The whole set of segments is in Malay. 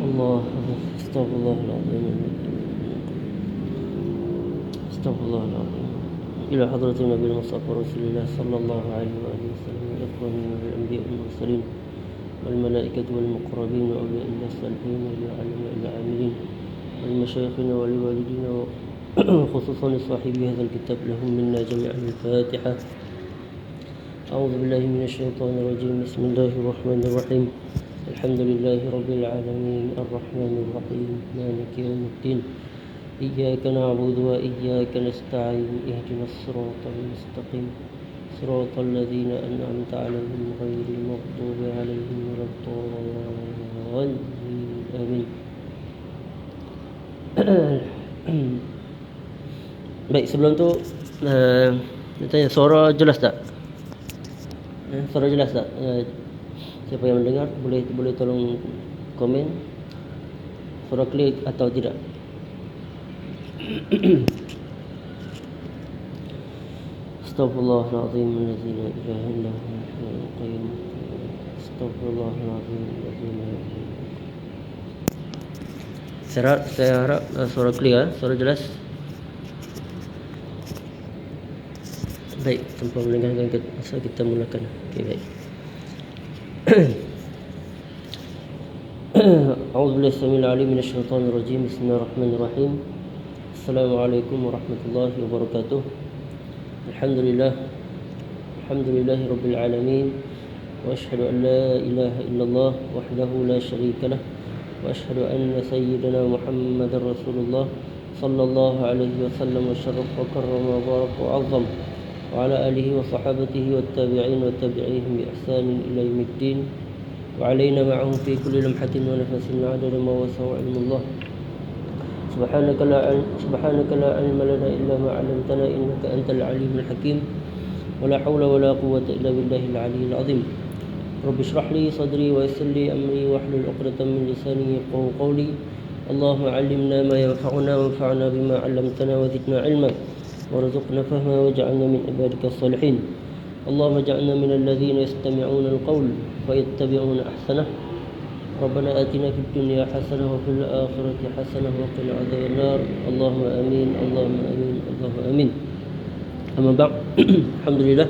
Allah, Astagfirullahaladzim. Astagfirullahaladzim. Ila hadratin Nabi Mustafa Rasulullah sallallahu alaihi wasallam, ikhwani wal anbiya wal mursalin wal malaikatu wal muqarrabin wa awliya illah salihin wa alama ila amilin wal masyayikhina wal walidina wa khususan sahibi hadzal kitab lahum minna jami'an al-Fatihah. A'udzu billahi minasy syaithanir rajim. Bismillahirrahmanirrahim. Alhamdulillahi rabbil alamin arrahmanir rahim maliki yaumiddin. Iyyaka na'budu wa iyyaka nasta'in ihdinas siratal mustaqim siratal ladzina an'amta 'alaihim ghairil maghdubi 'alaihim waladdallin. Amin. Baik, sebelum tu saya tanya, suara jelas tak? Suara jelas tak? Siapa yang mendengar boleh tolong komen suara clear atau tidak. Astaghfirullahaladzim allazi la ilaha illa huwal qayyum. Astaghfirullahaladzim allazi la ilaha illa. Saya harap suara clear, suara jelas. Baik, tanpa melengahkan kita mulakan. Okey, baik. A'udzu billahi samil alim minasy syaithanir rajim. Bismillahirrahmanirrahim. Assalamualaikum warahmatullahi wabarakatuh. Alhamdulillahi rabbil alamin. Wa asyhadu an la ilaha illallah wahdahu la syarika lah. Wa asyhadu anna sayyidana Muhammadar Rasulullah sallallahu alaihi wasallam wa syarrafa wa karrama wa baraka wa 'azzam. وعلى آله وصحابته والتابعين والتابعيهم بإحسان إلى يوم الدين وعلينا معهم في كل لمحة ونفس عدد ما وسع علم الله. سبحانك لا علم لنا إلا ما علمتنا إنك أنت العليم الحكيم ولا حول ولا قوة إلا بالله العلي العظيم. رب اشرح لي صدري ويسر لي أمري واحلل عقدة من لساني يفقهوا قولي. اللهم علمنا ما ينفعنا وانفعنا بما علمتنا وزدنا علما وارزقنا فهما واجعلنا من عبادك الصالحين. اللهم اجعلنا من الذين يستمعون القول فيتبعون أحسنه. ربنا آتنا في الدنيا حسنة وفي الآخرة حسنة وقنا عذاب النار. اللهم آمين اللهم آمين اللهم آمين. Amma ba'd. Alhamdulillah,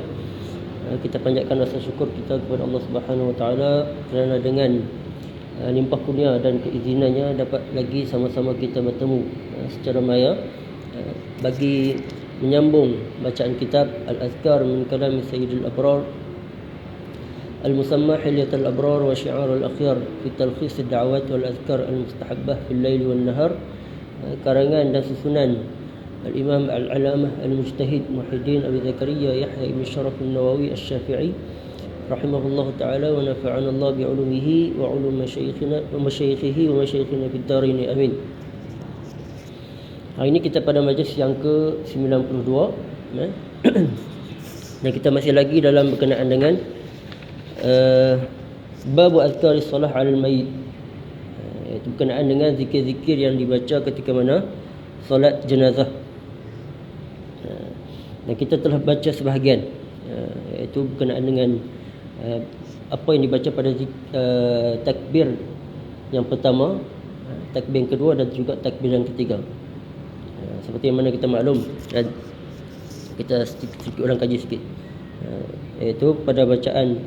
kita panjatkan rasa syukur kita kepada Allah Subhanahu Wa Taala kerana dengan limpah kurnia dan keizinannya dapat lagi sama-sama kita bertemu secara maya bagi menyambung bacaan kitab Al-Azkar min kalam Sayyidil Abrar Al-Musamma Hilyatul Abrar wa Syi'ar Al-Akhyar fi talkhis ad-da'awat wal azkar al-mustahabbah fil lail wan nahar, karangan dan susunan Al-Imam Al-Alamah Al-Mujtahid Muhyiddin Abi Zakaria Yahya Ibn Sharaf Al-Nawawi Al-Syafi'i rahimahullahu ta'ala wa nafa'ana Allah bi'ulumihi wa ulum masyayikhina wa masyayikhihi wa masyayikhina fid darin. Amin. Hari ini kita pada majlis yang ke-92 dan kita masih lagi dalam berkenaan dengan bab azkaris salah 'alal mayyit, iaitu berkenaan dengan zikir-zikir yang dibaca ketika mana solat jenazah. Dan kita telah baca sebahagian, iaitu berkenaan dengan apa yang dibaca pada takbir yang pertama, takbir yang kedua dan juga takbir yang ketiga. Seperti yang mana kita maklum dan kita sedikit ulang kaji sikit, iaitu pada bacaan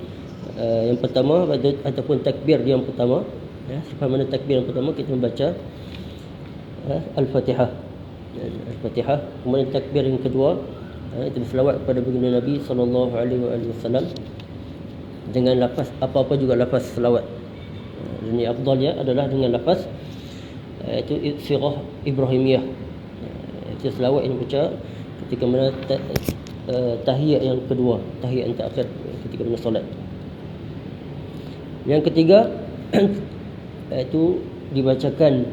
yang pertama ataupun takbir yang pertama, selepas mana takbir yang pertama kita membaca Al-Fatihah. Al-Fatihah. Kemudian takbir yang kedua itu berselawat kepada baginda Nabi sallallahu alaihi wasallam dengan lafaz apa-apa juga lafaz selawat. Dan yang afdalnya adalah dengan lafaz itu sirah Ibrahimiyah. Itu selawat yang dibaca ketika mana tahiyat yang kedua, tahiyat yang terakhir ketika mana solat. Yang ketiga itu dibacakan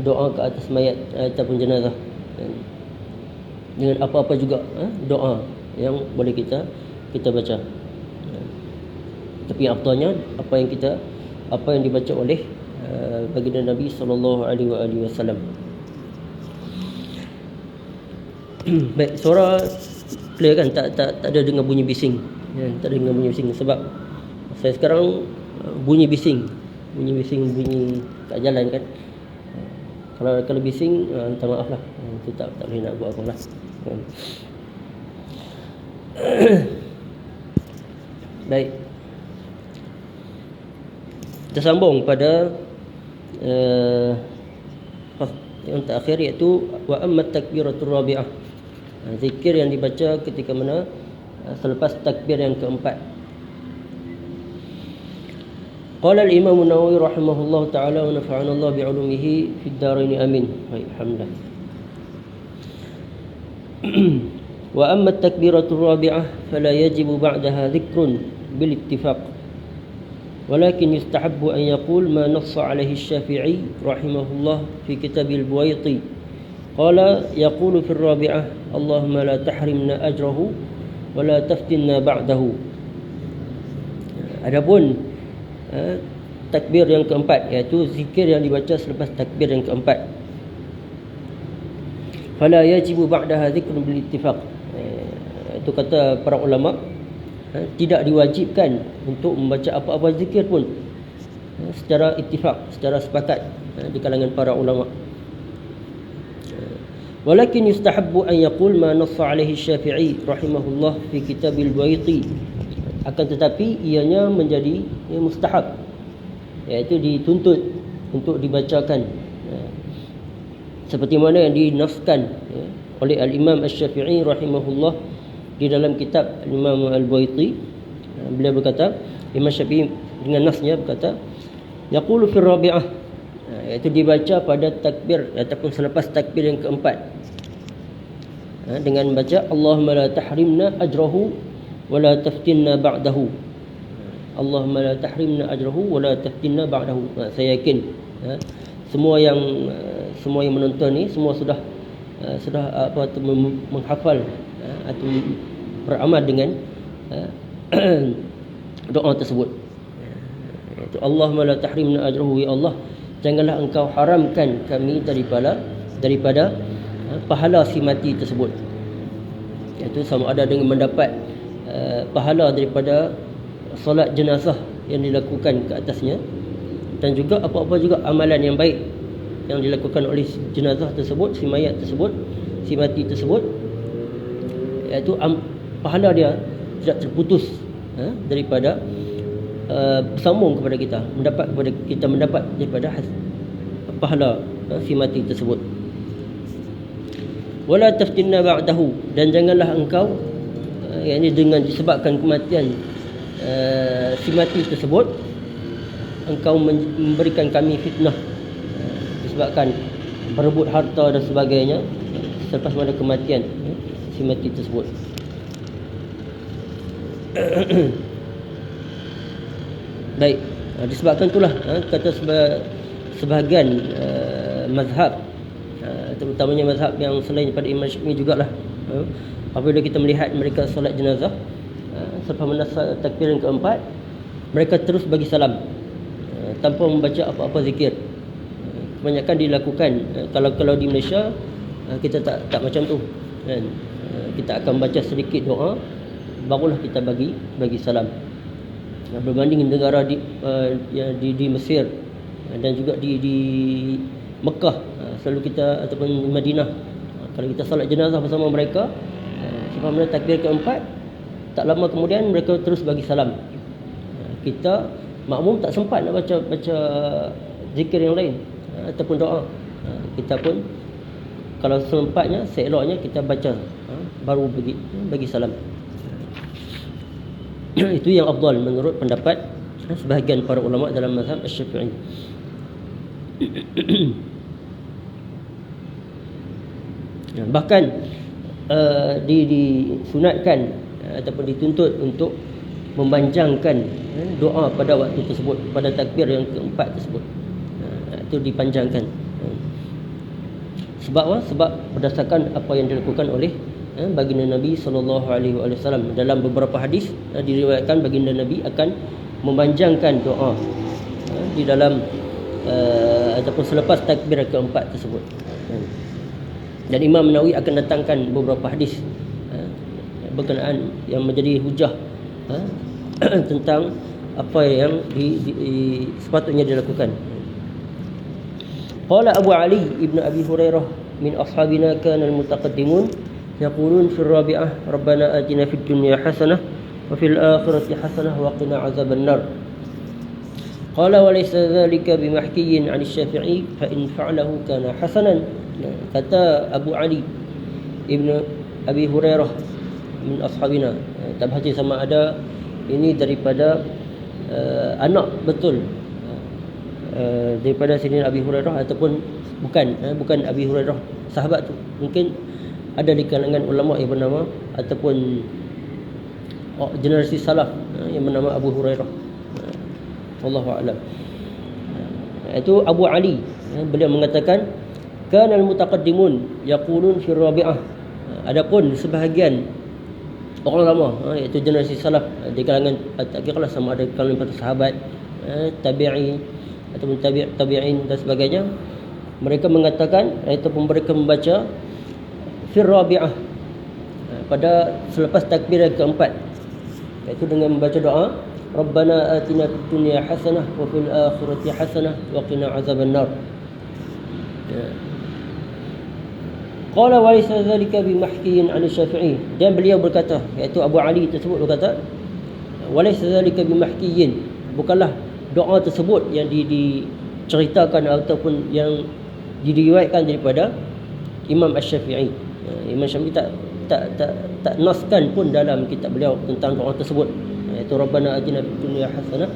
doa ke atas mayat ataupun jenazah, dengan apa-apa juga doa yang boleh kita baca. Tapi afdalnya apa yang dibaca oleh baginda Nabi sallallahu alaihi wasallam. Baik, suara clear kan? Tak ada dengar bunyi bising. Tak ada dengar bunyi bising sebab saya sekarang bunyi bising kat jalan kan. Kalau bising, minta maaf lah. Itu tak boleh nak buat apa lah. Baik. Kita sambung pada yang terakhir, iaitu wa amma takbiratul rabi'ah. Zikir yang dibaca ketika mana selepas takbir yang keempat. Qala al-Imam an-Nawawi rahimahullah ta'ala wa nafa'ana Allah bi'ulumihi fid darain amin. Baik, alhamdulillah. Wa amma at-takbiratur rabi'ah fala yajibu ba'daha dhikrun bil ittifaq. Walakin yustahabbu an yaqul ma nassa 'alaihi asy-Syafi'i rahimahullah fi kitab al-Buwaiti. Qala yaqulu fi ar-rabi'ah Allahumma la tahrimna ajrahu wa la taftinna ba'dahu. Adapun takbir yang keempat, iaitu zikir yang dibaca selepas takbir yang keempat, fala yajibu ba'daha dzikrun bil ittifaq. Itu kata para ulama, tidak diwajibkan untuk membaca apa-apa zikir pun secara ittifaq, secara sepakat di kalangan para ulama. Walakin yustahabbu an yaqul ma nassa alaihi Syafi'i rahimahullah fi kitab al-Buwaiti. Akan tetapi ianya menjadi mustahab, iaitu dituntut untuk dibacakan seperti mana yang dinaskan oleh al-Imam Asy-Syafi'i rahimahullah di dalam kitab Imam Al-Buwaiti. Beliau berkata, Imam Syafi'i dengan nasnya berkata, yaqulu fi rabi'ah, iaitu dibaca pada takbir ataupun selepas takbir yang keempat, dengan baca Allahumma la tahrimna ajrahu wa la taftinna ba'dahu. Allahumma la tahrimna ajrahu wa la taftinna ba'dahu. Saya yakin semua yang menonton ni semua sudah menghafal atau beramal dengan doa tersebut. Itu Allahumma la tahrimna ajrahu, ya Allah, janganlah engkau haramkan kami daripada pahala si mati tersebut. Iaitu sama ada dengan mendapat pahala daripada solat jenazah yang dilakukan ke atasnya, dan juga apa-apa juga amalan yang baik yang dilakukan oleh jenazah tersebut, si mayat tersebut, si mati tersebut, iaitu pahala dia tidak terputus daripada bersambung kepada kita mendapat daripada pahala si mati tersebut. Wala taftinna ba'dahu, dan janganlah engkau yakni dengan disebabkan kematian si mati tersebut engkau memberikan kami fitnah disebabkan berebut harta dan sebagainya selepas pada kematian si mati tersebut. Baik, disebabkan itulah kata sebahagian mazhab, terutamanya mazhab yang selain daripada Imam Syafi'i jugalah, apabila kita melihat mereka solat jenazah selepas menasa takbir yang keempat, mereka terus bagi salam tanpa membaca apa-apa zikir. Kebanyakan dilakukan kalau di Malaysia kita tak macam tu kan. Kita akan baca sedikit doa barulah kita bagi salam. Berbanding negara di Mesir dan juga di Mekah, selalu kita ataupun Madinah, kalau kita solat jenazah bersama mereka selepas mana takbir keempat, tak lama kemudian mereka terus bagi salam. Kita makmum tak sempat nak baca zikir yang lain ataupun doa. Kita pun kalau sempatnya, seeloknya kita baca baru bagi salam. Itu yang afdal menurut pendapat sebahagian para ulama dalam mazhab Asy-Syafi'i. Bahkan disunatkan ataupun dituntut untuk memanjangkan doa pada waktu tersebut, pada takbir yang keempat tersebut. itu dipanjangkan. Sebab apa? Sebab berdasarkan apa yang dilakukan oleh baginda Nabi sallallahu alaihi wasallam. Dalam beberapa hadis diriwayatkan baginda Nabi akan memanjangkan doa di dalam ataupun selepas takbir keempat tersebut. Dan Imam Nawawi akan datangkan beberapa hadis berkenaan yang menjadi hujah tentang apa yang sepatutnya dilakukan. Qala Abu Ali ibn Abi Hurairah min ashabina kana al-mutaqaddimun yaqulun fi ar-rabi'ah rabbana atina fid dunya hasanah wa fil akhirati hasanah wa qina azaban nar. Qala wa laysa dhalika bimahkiyyin 'an asy-Syafi'i fa in fa'alahu kana hasanan. Kata Abu Ali ibn Abi Hurairah min ashabina, tak berhati sama ada ini daripada anak betul daripada Sayyidina Abi Hurairah ataupun bukan Abi Hurairah sahabat tu. Mungkin ada di kalangan ulama yang bernama ataupun generasi salaf yang bernama Abu Hurairah. Wallahu a'lam. Itu Abu Ali, beliau mengatakan kana al-mutaqaddimun yaqulun fi rabi'ah. Adapun sebahagian orang lama iaitu generasi salaf di kalangan tak kira sama ada kalangan para sahabat, tabi'i ataupun tabi'in dan sebagainya, mereka mengatakan ataupun mereka membaca fi rabi'ah pada selepas takbir keempat, iaitu dengan membaca doa Rabbana atina fid dunya hasanah wa fil akhirati hasanah wa qina azaban nar. Qala wa laysa dhalika bimahkiyyin 'an asy-Syafi'i. Dan beliau berkata, iaitu Abu Ali tersebut berkata, wa laysa dhalika bimahkiyyin, bukanlah doa tersebut yang diceritakan ataupun yang diriwayatkan daripada Imam Asy-Syafi'i. Imam Syafi'i tak naskan pun dalam kitab beliau tentang doa tersebut, iaitu Rabbana atina fid dunya hasanah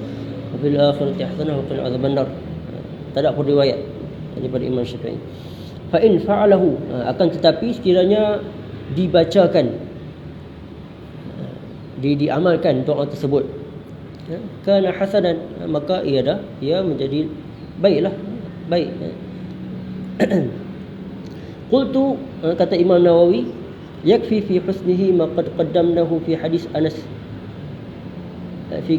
wa fil akhirati hasanah wa qina azaban nar. Tak ada pun riwayat daripada Imam Syafi'i. Fa in fa'alahu, akan tetapi sekiranya dibacakan, diamalkan doa tersebut, kana hasanan, maka ia menjadi baiklah, baik. Qultu, kata Imam Nawawi, yakfi fi husnihi ma qad qaddamnahu fi hadis Anas fi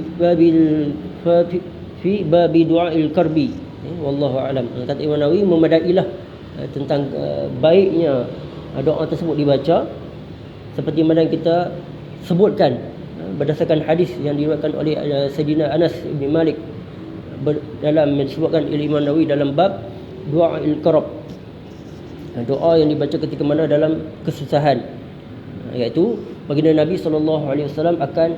babi du'ail karbi. Wallahu a'lam. Kata Imam Nawawi, memadailah tentang baiknya doa tersebut dibaca seperti mana kita sebutkan berdasarkan hadis yang diriwayatkan oleh Sayyidina Anas bin Malik dalam disebutkan oleh Imam Nawawi dalam bab du'ail karb, doa yang dibaca ketika mana dalam kesusahan, iaitu baginda Nabi SAW akan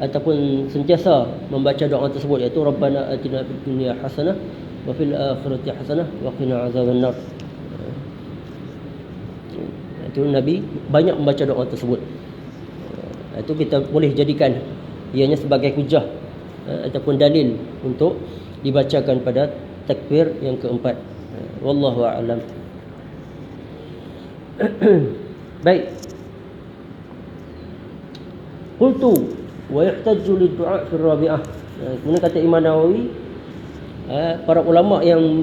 ataupun sentiasa membaca doa tersebut, iaitu Rabbana atina fid dunya hasanah wa fil akhirati hasanah wa qina azaban nar. Itu Nabi banyak membaca doa tersebut. Itu kita boleh jadikan ianya sebagai hujah ataupun dalil untuk dibacakan pada takbir yang keempat. Wallahu a'lam. Baik. Qultu wa yahtaju lid-du'a fi ar-rabi'ah. Kemudian kata Imam Nawawi, para ulama yang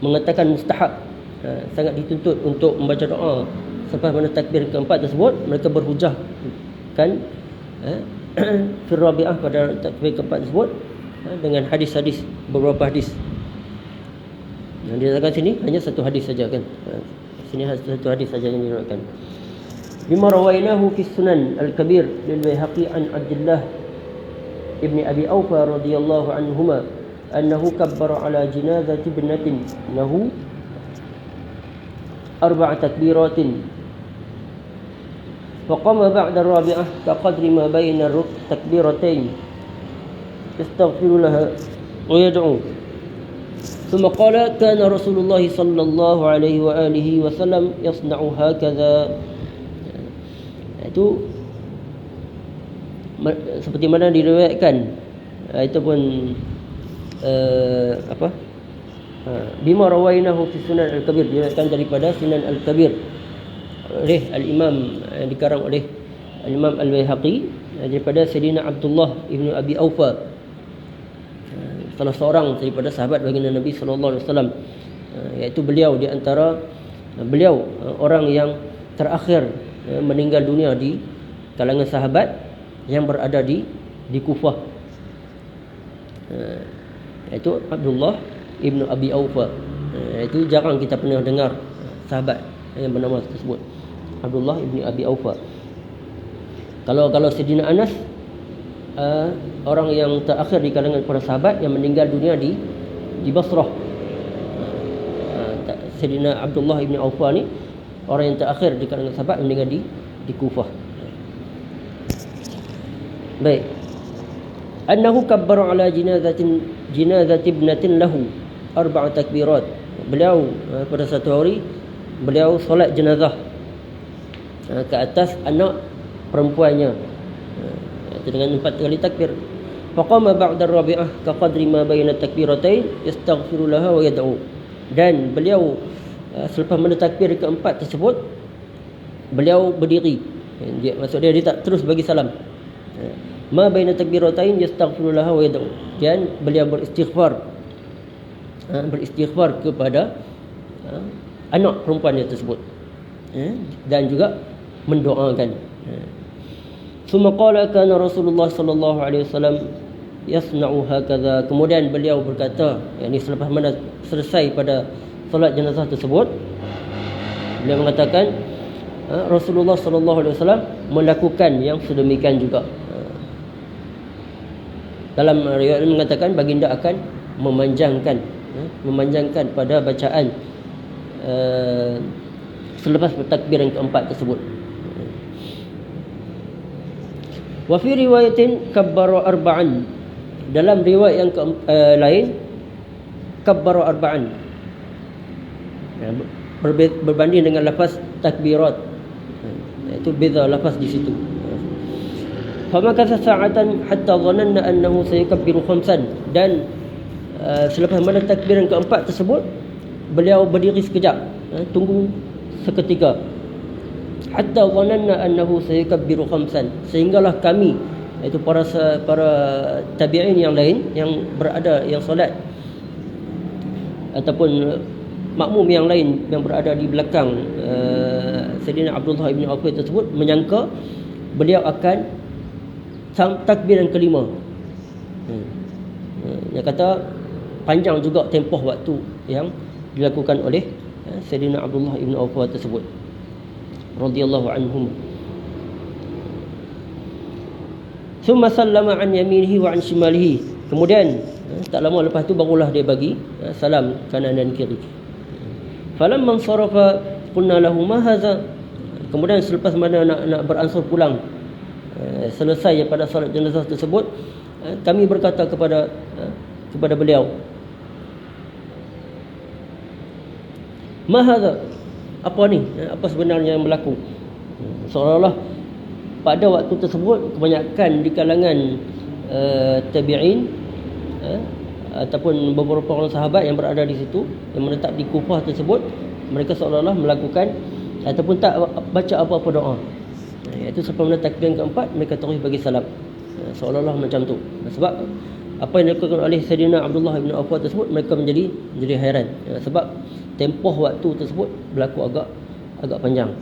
mengatakan mustahab, sangat dituntut untuk membaca doa selepas mana takbir keempat tersebut, mereka berhujahkan fi ar-rabi'ah pada takbir keempat tersebut dengan hadis-hadis, beberapa hadis. Yang dikatakan sini hanya satu hadis saja kan. Sini satu hadis saja yang diriwayatkan. Bima rawainahu fi Sunan Al-Kabir lil Baihaqi an Abdullah ibn Abi Awfa radhiyallahu anhuma annahu kabbara ala janazati ibnatin lahu arba'a takbiratin faqama ba'da ar-rabi'ah kaqadri ma baina takbiratain yastaghfiru laha wa yad'u. ثم قال كان رسول الله صلى الله عليه وآله وسلم يصنع هكذا. Itu seperti mana diriwayatkan ataupun bima rawainahu fi Sunan Al-Kabir, diriwayatkan daripada Sunan Al-Kabir oleh al-Imam yang dikarang oleh al-Imam Al-Baihaqi daripada Sayyidina Abdullah ibn Abi Awfa. salah seorang daripada sahabat baginda Nabi sallallahu alaihi wasallam, iaitu beliau di antara beliau orang yang terakhir meninggal dunia di kalangan sahabat yang berada di Kufah, iaitu Abdullah ibnu Abi Aufa. Itu jarang kita pernah dengar sahabat yang bernama tersebut, Abdullah ibnu Abi Aufa. Kalau Sayyidina Anas, orang yang terakhir di kalangan para sahabat yang meninggal dunia di Basrah. Sayyidina Abdullah ibn Aufa ni orang yang terakhir di kalangan sahabat yang meninggal di Kufah. Baik. Annahu kabbara ala jinazati ibnatin lahu 4 takbirat. Beliau pada satu hari beliau solat jenazah ke atas anak perempuannya dengan 4 kali takbir. Faqama ba'da ar-rabi'ah ka qadri ma bayna takbiratain yastaghfiru laha wa yad'u. Dan beliau selepas mentakbir keempat tersebut beliau berdiri. Maksud dia tak terus bagi salam. Ma bayna takbiratain yastaghfiru laha wa yad'u. Dan beliau beristighfar kepada anak perempuannya tersebut, dan juga mendoakan. ثم قال كان رسول الله صلى الله عليه وسلم يصنع هكذا. Kemudian beliau berkata, yakni selepas mana selesai pada solat jenazah tersebut, beliau mengatakan Rasulullah sallallahu alaihi wasallam melakukan yang sedemikian juga. Dalam riwayat mengatakan baginda akan memanjangkan pada bacaan selepas bertakbir yang keempat tersebut. Wa fi riwayatin kabbara arba'an. Dalam riwayat yang lain kabbara arba'an, berbanding dengan lafaz takbirat, itu beza lafaz di situ. Famakatha sa'atan hatta dhananna annahu sayakabbiru khamsan. Dan selepas mana takbir yang keempat tersebut beliau berdiri sekejap, tunggu seketika. Hatta dhananna annahu sayakabbiru khamsan, sehinggalah kami, iaitu para tabi'in yang lain yang berada, yang solat ataupun makmum yang lain yang berada di belakang Sayyidina Abdullah ibn Auf tersebut, menyangka beliau akan takbir yang kelima. Dia kata panjang juga tempoh waktu yang dilakukan oleh Sayyidina Abdullah ibn Auf tersebut radhiyallahu anhum. Thumma sallama an yaminihi wa an shimalihi. Kemudian tak lama lepas tu barulah dia bagi salam kanan dan kiri. Falamman sarafa qulna lahu ma hadha. Kemudian selepas mana nak beransur pulang, selesai pada solat jenazah tersebut, kami berkata kepada beliau, ma hadha, apa ni, apa sebenarnya yang berlaku? Seolah-olah pada waktu tersebut kebanyakan di kalangan tabi'in ataupun beberapa orang sahabat yang berada di situ, yang menetap di Kufah tersebut, mereka seolah-olah melakukan ataupun tak baca apa-apa doa. Iaitu sebelum takbir yang keempat mereka terus bagi salam, seolah-olah macam tu. Sebab apa yang dilakukan oleh Sayyidina Abdullah bin Auf tersebut, mereka menjadi hairan, sebab tempoh waktu tersebut berlaku agak panjang.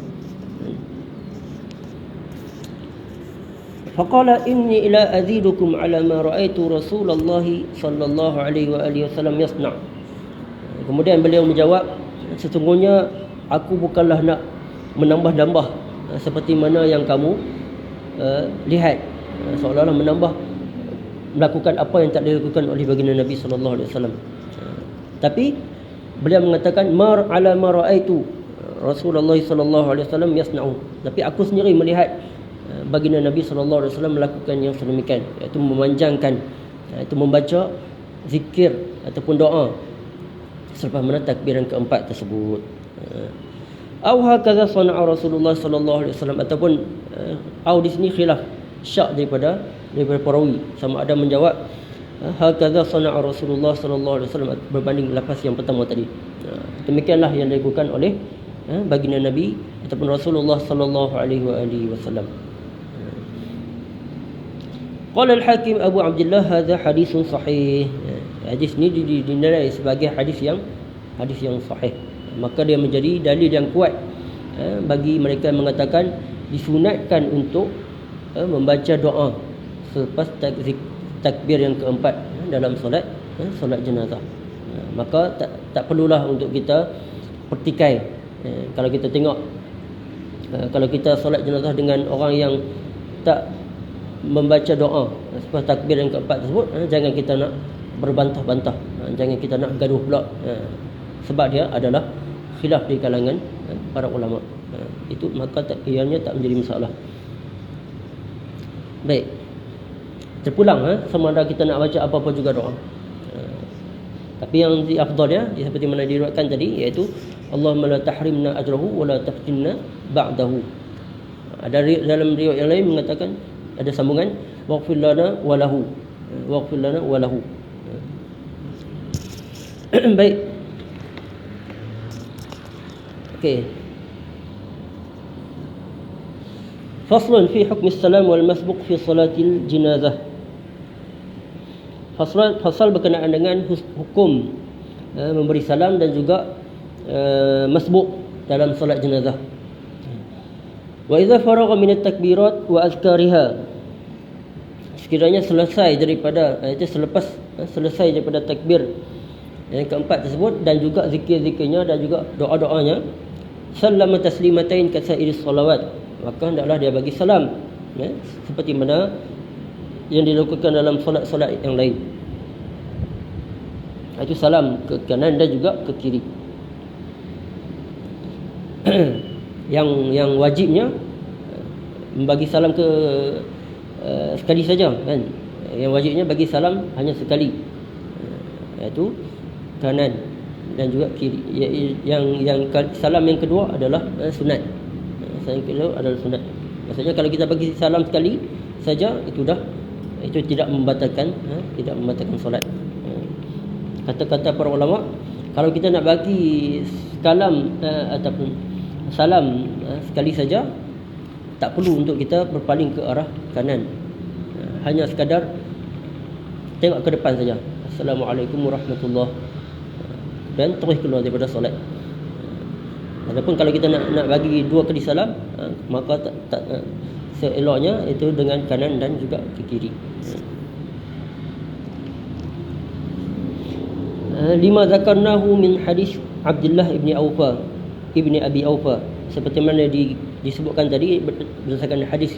Faqala inni ila azidukum ala ma ra'aitu Rasulullah sallallahu alaihi wa alihi wasallam yasna'. Kemudian beliau menjawab, sesungguhnya aku bukanlah nak menambah-nambah seperti mana yang kamu lihat, seolah-olah melakukan apa yang tak dilakukan oleh baginda Nabi sallallahu alaihi wasallam. Tapi beliau mengatakan mar ala ma ra'aitu Rasulullah sallallahu alaihi wasallam yasna'u. Tapi aku sendiri melihat baginda Nabi sallallahu alaihi wasallam melakukan yang sedemikian, iaitu memanjangkan, iaitu membaca zikir ataupun doa selepas mana takbir yang keempat tersebut. Au hakadha sana'a Rasulullah sallallahu alaihi wasallam, ataupun au di sini khilaf syak daripada perawi, sama ada menjawab hakadha sana'a Rasulullah sallallahu alaihi wasallam berbanding lafaz yang pertama tadi. Demikianlah yang dilakukan oleh baginda Nabi ataupun Rasulullah sallallahu alaihi wasallam. Qala al-Hakim Abu Abdullah hadza haditsun sahih. Hadis ni dinilai sebagai hadis yang sahih. Maka dia menjadi dalil yang kuat bagi mereka yang mengatakan disunatkan untuk membaca doa selepas takbir yang keempat dalam solat jenazah. Maka tak perlulah untuk kita pertikai. Kalau kita tengok, kalau kita solat jenazah dengan orang yang tak membaca doa selepas takbir yang keempat tersebut, jangan kita nak berbantah-bantah, jangan kita nak gaduh pula, sebab dia adalah khilaf di kalangan para ulama. Itu maka ianya tak menjadi masalah. Baik, terpulang sama ada kita nak baca apa-apa juga doa. Tapi yang afdalnya seperti mana diriwayatkan tadi, iaitu Allahumma la tahrimna ajrahu wa la taftinna ba'dahu. Ada dalam riwayat yang lain mengatakan, ada sambungan, waghfir lana wa lahu, waghfir lana wa lahu. Baik. Okey. Faslun fi hukm as-salam wal masbuq fi salatil janazah. Fasal berkenaan dengan hukum memberi salam dan juga masbuq dalam solat jenazah. Wa idza faragha min at-takbirat wa azkariha, sekiranya selesai daripada selesai daripada takbir yang keempat tersebut dan juga zikir-zikirnya dan juga doa-doanya, sallama taslimatain kasairis salawat, maka hendaklah dia bagi salam seperti mana yang dilakukan dalam solat-solat yang lain. Itu salam ke kanan dan juga ke kiri. Yang wajibnya membagi salam ke sekali saja kan. Yang wajibnya bagi salam hanya sekali, iaitu kanan dan juga kiri. Yang salam yang kedua adalah sunat. Salam kedua adalah sunat. Maksudnya kalau kita bagi salam sekali saja, itu tidak membatalkan solat. Kata-kata para ulama, kalau kita nak bagi kalam ataupun salam sekali saja, tak perlu untuk kita berpaling ke arah kanan. Hanya sekadar tengok ke depan saja, Assalamualaikum warahmatullahi, dan terus keluar daripada solat. Adapun kalau kita nak bagi dua kali salam, maka seeloknya itu dengan kanan dan juga ke kiri. Lima zakarnahu min hadis Abdullah ibni Abi Aufa, seperti mana disebutkan tadi berdasarkan hadis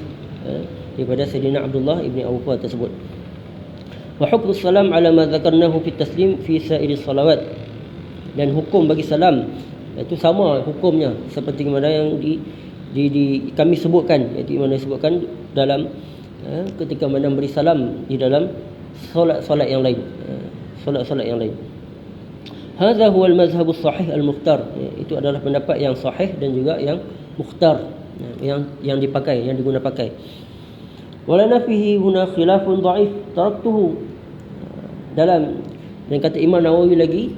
daripada Sayyidina Abdullah ibni Aufa tersebut. Wa hukmu salam ala ma zakarnahu fi taslim fi sa'iri salawat, dan hukum bagi salam itu sama hukumnya seperti mana yang kami sebutkan, iaitu mana disebutkan dalam ketika mana beri salam di dalam solat-solat yang lain, solat-solat yang lain. Hadza huwa al-mazhab as-sahih al-mukhtar, itu adalah pendapat yang sahih dan juga yang mukhtar, yang dipakai, yang diguna pakai. Walana fihi huna khilafun dha'if taraktuhu, dalam dan kata Imam Nawawi lagi,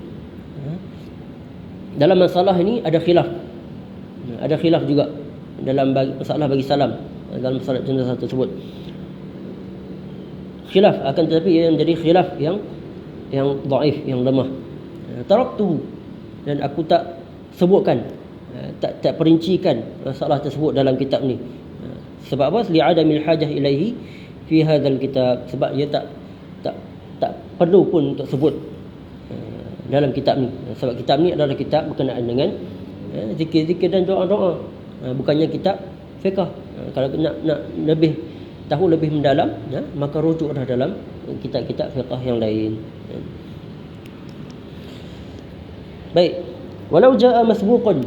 dalam masalah ini ada khilaf juga dalam masalah bagi salam dalam solat jenazah tersebut. Khilaf, akan tetapi yang jadi khilaf yang dhaif, yang lemah. Taraktuhu, dan aku tak sebutkan, tak perincikan masalah tersebut dalam kitab ni. Sebab apa? Li'adamil hajah ilaihi fi hadzal kitab, sebab dia tak perlu pun untuk sebut dalam kitab ni. Sebab kitab ni adalah kitab berkenaan dengan zikir-zikir dan doa-doa, bukannya kitab fiqh. Kalau nak lebih tahu lebih mendalam, maka rujuklah dalam kitab-kitab fiqh yang lain. Baik, walau jaa masbuqun,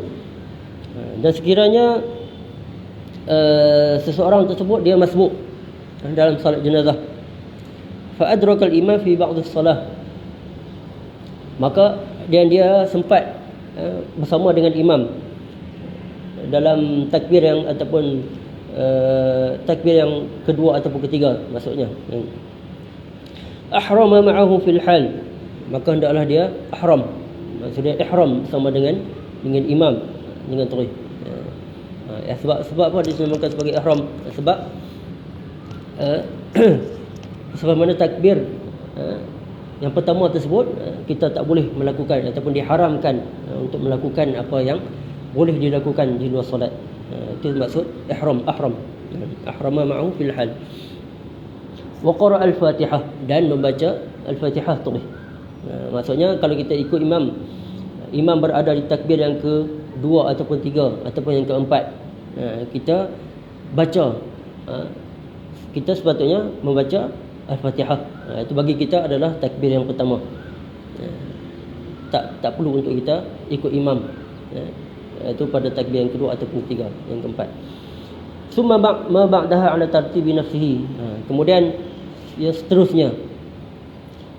dan sekiranya seseorang tersebut dia masbuq dalam salat jenazah, fa adraka al-imam fi ba'd as-salah, maka dia sempat bersama dengan imam dalam takbir yang ataupun takbir yang kedua ataupun ketiga, maksudnya ahrama ma'ahu fil hal, maka hendaklah dia ihram. Maksudnya ihram sama dengan imam dengan terus. Sebab apa dinamakan sebagai ihram? Sebab mana takbir yang pertama tersebut kita tak boleh melakukan ataupun diharamkan untuk melakukan apa yang boleh dilakukan di luar solat. Itu maksud ahram. Ahrama ma'ahu fil hal. Wa qara al-Fatihah, dan membaca al-Fatihah terus. Maksudnya kalau kita ikut imam berada di takbir yang kedua ataupun tiga ataupun yang keempat, kita baca, kita sepatutnya membaca al-Fatihah. Itu bagi kita adalah takbir yang pertama. Tak perlu untuk kita ikut imam. Itu pada takbir yang kedua ataupun ketiga, yang keempat. Summa ma ba'daha ala tartibi nafsihi. Kemudian seterusnya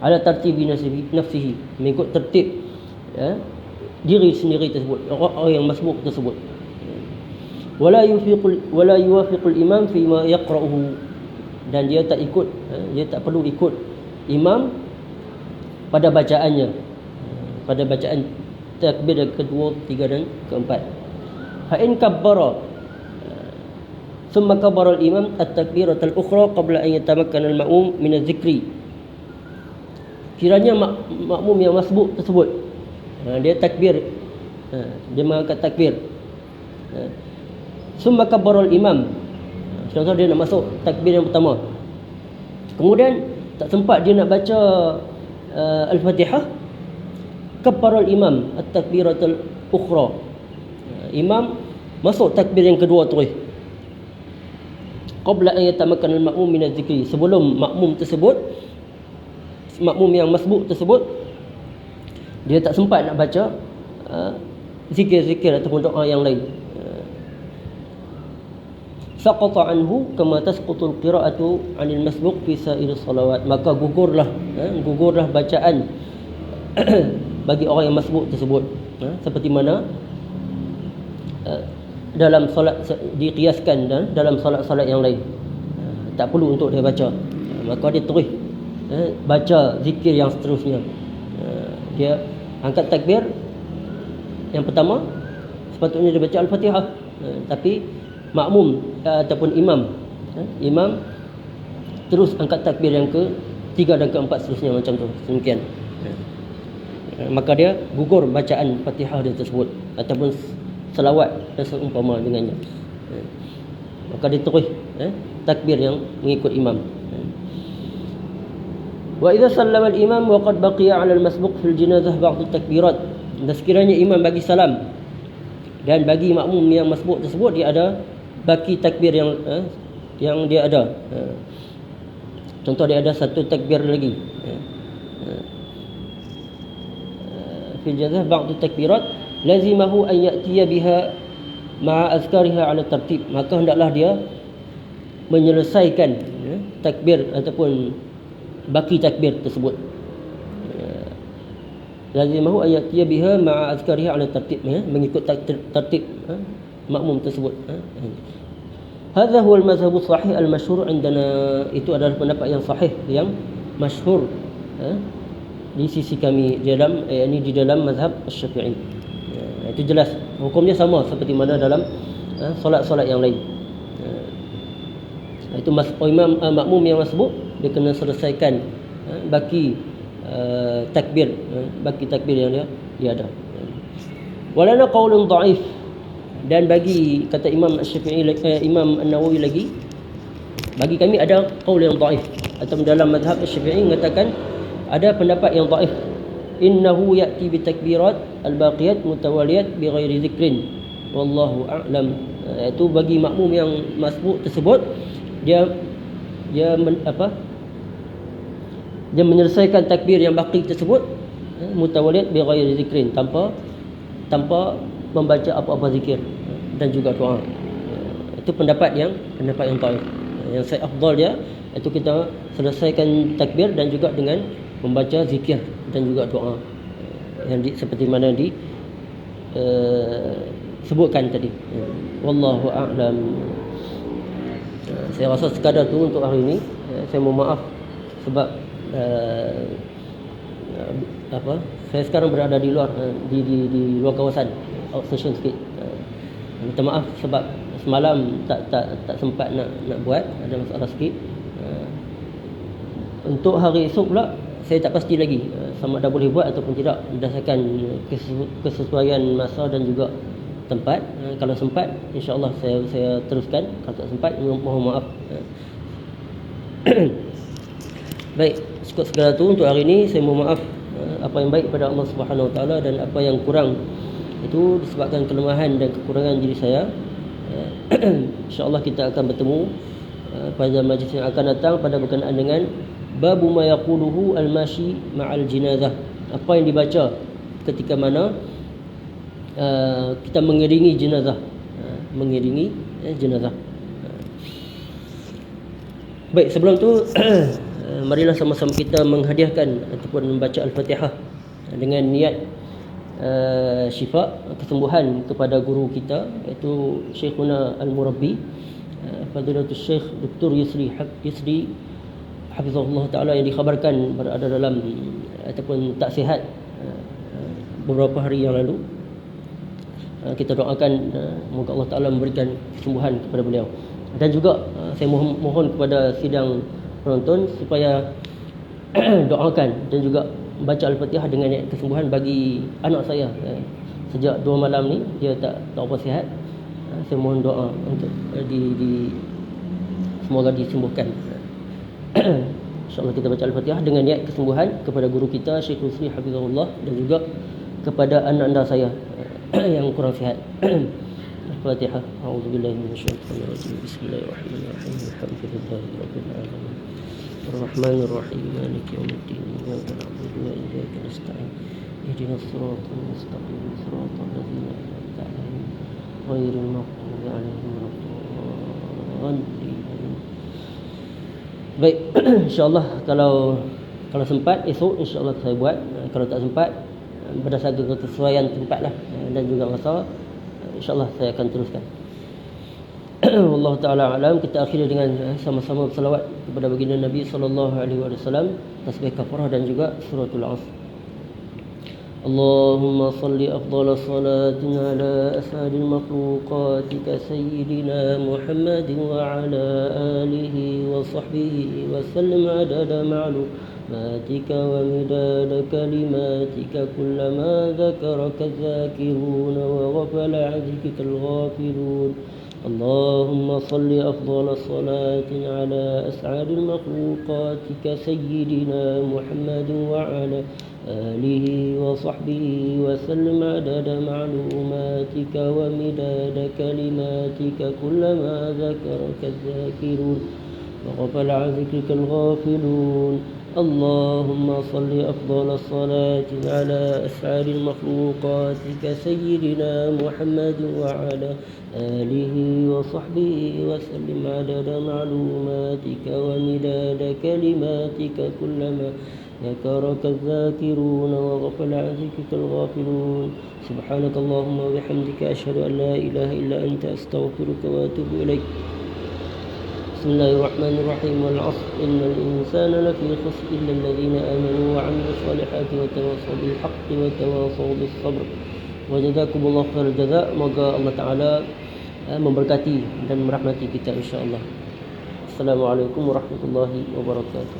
ala tartibi nafsihi, mengikut tertib diri sendiri tersebut, orang yang masbuk tersebut. Wala yuwafiqul imam fi ma yaqra'uhu, dan dia tak ikut, dia tak perlu ikut imam pada bacaannya, pada bacaan takbir yang kedua, ketiga dan keempat. Fa in kabbara thumma kabbara al-imam at-takbiratul ukhra qabla an yatamakkana al-ma'mum min adh-dhikri. Kiranya makmum yang masbuk tersebut, dia takbir, dia mengangkat takbir, thumma kabbara al-imam, contoh dia nak masuk takbir yang pertama, kemudian tak sempat dia nak baca al-Fatihah, kabbara al-imam at-takbiratul ukhra, imam masuk takbir yang kedua terus, qabla an yatamakkana al-ma'mum min adh-dhikri, sebelum makmum yang masbuk tersebut dia tak sempat nak baca zikir-zikir ataupun doa yang lain. Saqata anhu kama tasqutul qira'atu 'anil masbuq fi sa'ir salawat, maka gugurlah bacaan bagi orang yang masbuk tersebut, seperti mana dalam solat dikiaskan dalam solat-solat yang lain. Tak perlu untuk dia baca, maka dia terus baca zikir yang seterusnya. Dia angkat takbir yang pertama, sepatutnya dia baca al-Fatihah, tapi makmum ataupun imam terus angkat takbir yang ketiga dan keempat seterusnya, macam tu, demikian. Maka dia gugur bacaan Fatihah dia tersebut ataupun selawat dan seumpama dengannya. Maka dia terus takbir yang mengikut imam. Wa idza sallama al-imam wa qad baqiya 'ala al-masbuq fil janazah ba'd at-takbirat, dan sekiranya imam bagi salam dan bagi makmum yang masbuk tersebut dia ada baki takbir yang dia ada, contoh dia ada satu takbir lagi, fil janazah ba'd at-takbirat lazimahu an ya'tiya biha ma'a azkariha 'ala tartib, maka hendaklah dia menyelesaikan takbir ataupun baki takbir tersebut. Lazimahu an ya'tiya biha ma'a azkariha 'ala tartib, mengikut tertib makmum tersebut. Hadha huwa al-mazhab as-sahih al-mashhur indana, itu adalah pendapat yang sahih, yang masyhur di sisi kami di dalam mazhab Asy-Syafi'i. Itu jelas hukumnya sama seperti mana dalam solat-solat yang lain. Itu makmum yang masbuk dia kena selesaikan baki takbir yang dia ada. Walana qaulun dhaif, dan bagi kata Imam Asy-Syafi'i, Imam An-Nawawi lagi, bagi kami ada qaul yang dhaif, atau dalam mazhab Asy-Syafi'i mengatakan ada pendapat yang dhaif. Innahu ya'ti bi takbirat al-baqiyat mutawaliyat bi ghairi zikrin wallahu a'lam. Itu bagi makmum yang masbuk tersebut, dia menyelesaikan takbir yang baqi tersebut mutawaliyat bi ghairi zikrin, tanpa membaca apa-apa zikir dan juga doa. Itu pendapat yang dhaif. Yang saya afdal dia itu kita selesaikan takbir dan juga dengan membaca zikir dan juga doa yang seperti mana sebutkan tadi. Wallahu a'lam. Saya rasa sekadar tu untuk hari ini. Saya mohon maaf sebab saya sekarang berada di luar di luar kawasan, outstation sikit. Minta maaf sebab semalam tak sempat nak buat, ada masalah sikit. Untuk hari esok pula saya tak pasti lagi sama ada boleh buat ataupun tidak berdasarkan kesesuaian masa dan juga tempat. Kalau sempat, insya-Allah saya teruskan. Kalau tak sempat, mohon maaf. Baik, cukup sekadar tu untuk hari ini. Saya mohon maaf apa yang baik pada Allah Subhanahu Wa Taala dan apa yang kurang itu disebabkan kelemahan dan kekurangan diri saya. InsyaAllah kita akan bertemu pada majlis yang akan datang pada berkenaan dengan babu ma yaquluhu al-mashi ma'al jinazah. Apa yang dibaca ketika mana kita mengiringi jenazah, jenazah. Baik, sebelum tu marilah sama-sama kita menghadiahkan ataupun membaca Al-Fatihah dengan niat syifa, kesembuhan kepada guru kita, iaitu Syekhuna Al-Murabbi Fadilatul Syekh Dr. Yusri Hafizahullah Ta'ala, yang dikhabarkan berada dalam ataupun tak sihat beberapa hari yang lalu. Kita doakan moga Allah Ta'ala memberikan kesembuhan kepada beliau. Dan juga saya mohon kepada sidang penonton supaya doakan dan juga baca Al-Fatihah dengan niat kesembuhan bagi anak saya. Sejak 2 malam ni dia tak apa sihat. Saya mohon doa untuk semoga disembuhkan. InsyaAllah kita baca Al-Fatihah dengan niat kesembuhan kepada guru kita Syekh Husni Hafizahullah dan juga kepada anak-anda saya yang kurang sihat. Al-Fatihah. A'udzubillahi minasyaitonir rajim. Bismillahirrahmanirrahim. Alhamdulillahi rabbil alamin. Ar-Rahmanir Rahim. Maliki yaumiddin. Iyyaka na'budu wa iyyaka nasta'in. Ihdinas siratal mustaqim. Siratal ladzina an'amta 'alaihim ghairil maghdubi 'alaihim waladdallin. Baik, insya-Allah kalau sempat esok insya-Allah saya buat. Kalau tak sempat berdasarkan kesesuaian tempatlah dan juga masa, insya-Allah saya akan teruskan. Wallahu taala alam. Kita akhiri dengan sama-sama berselawat kepada baginda Nabi sallallahu alaihi wasallam, tasbih kafarah dan juga suratul Asr. Allahumma salli afdhalas salatin ala as'adil makhluqatika sayyidina Muhammadin wa ala alihi wa sahbihi wa sallim adada ma'lumatika wa midada kalimatika kullama dhakaraka dhakirun wa ghafala 'an dhikrikal ghafilun. اللهم صل أفضل الصلاة على أسعد المخلوقاتك سيدنا محمد وعلى آله وصحبه وسلم عدد معلوماتك ومداد كلماتك كلما ذكرك الذاكرون وغفل عن ذكرك الغافلون. اللهم صل أفضل الصلاة على أسعد المخلوقاتك سيدنا محمد وعلى آله وصحبه وسلم عدد معلوماتك ومداد كلماتك كلما ذكرك الذاكرون وغفل عن ذكرك الغافلون. سبحانك اللهم وبحمدك أشهد أن لا إله إلا أنت أستغفرك وأتوب إليك. بسم الله الرحمن الرحيم. والعصر إن الإنسان لفي خسر إلا الذين آمنوا وعملوا الصالحات وتواصوا بالحق وتواصوا بالصبر. Wajazakumullah khairul jaza. Moga Allah Taala memberkati dan merahmati kita insya-Allah. Assalamualaikum warahmatullahi wabarakatuh.